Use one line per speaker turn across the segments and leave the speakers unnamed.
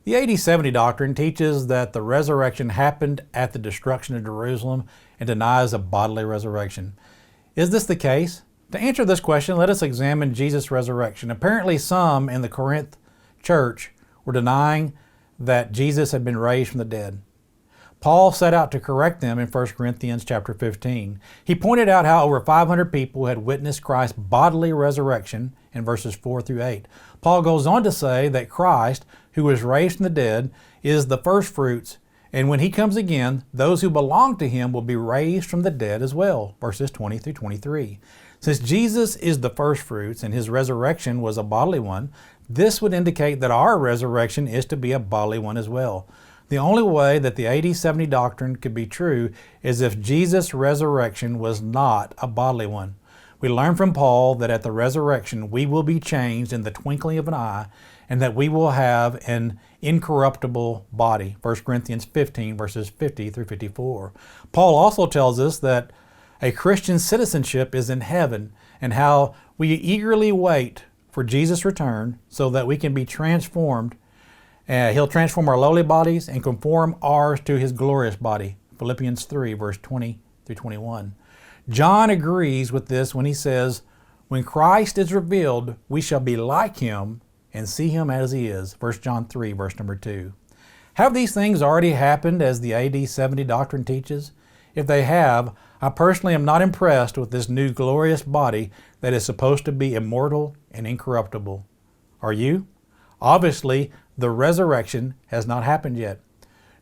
The AD 70 doctrine teaches that the resurrection happened at the destruction of Jerusalem and denies a bodily resurrection. Is this the case? To answer this question, let us examine Jesus' resurrection. Apparently some in the Corinth church were denying that Jesus had been raised from the dead. Paul set out to correct them in 1 Corinthians chapter 15. He pointed out how over 500 people had witnessed Christ's bodily resurrection in verses 4 through 8. Paul goes on to say that Christ, who was raised from the dead, is the first fruits, and when he comes again, those who belong to him will be raised from the dead as well, verses 20 through 23. Since Jesus is the first fruits and his resurrection was a bodily one, this would indicate that our resurrection is to be a bodily one as well. The only way that the AD 70 doctrine could be true is if Jesus' resurrection was not a bodily one. We learn from Paul that at the resurrection we will be changed in the twinkling of an eye and that we will have an incorruptible body. 1 Corinthians 15 verses 50 through 54. Paul also tells us that a Christian citizenship is in heaven and how we eagerly wait for Jesus' return so that we can be transformed. He'll transform our lowly bodies and conform ours to his glorious body. Philippians 3 verse 20 through 21. John agrees with this when he says, "When Christ is revealed, we shall be like him and see him as he is." 1 John 3 verse number 2. Have these things already happened as the AD 70 doctrine teaches? If they have, I personally am not impressed with this new glorious body that is supposed to be immortal and incorruptible. Are you? Obviously, the resurrection has not happened yet.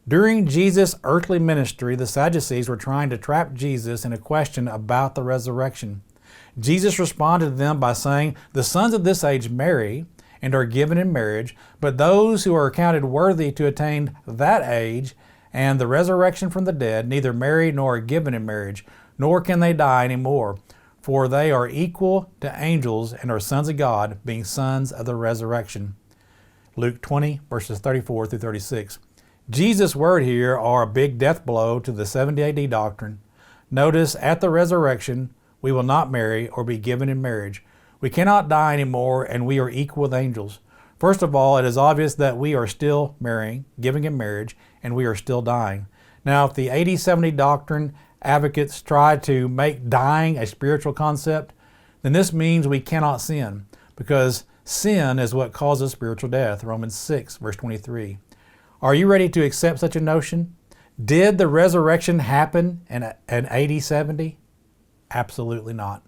During Jesus' earthly ministry, the Sadducees were trying to trap Jesus in a question about the resurrection. Jesus responded to them by saying, "The sons of this age marry and are given in marriage, but those who are accounted worthy to attain that age and the resurrection from the dead neither marry nor are given in marriage, nor can they die any more, for they are equal to angels and are sons of God, being sons of the resurrection." Luke 20 verses 34 through 36. Jesus' word here are a big death blow to the 70 AD doctrine. Notice, at the resurrection, we will not marry or be given in marriage. We cannot die anymore, and we are equal with angels. First of all, it is obvious that we are still marrying, giving in marriage, and we are still dying. Now, if the AD 70 doctrine advocates try to make dying a spiritual concept, then this means we cannot sin, because sin is what causes spiritual death, Romans 6, verse 23. Are you ready to accept such a notion? Did the resurrection happen in AD 70? Absolutely not.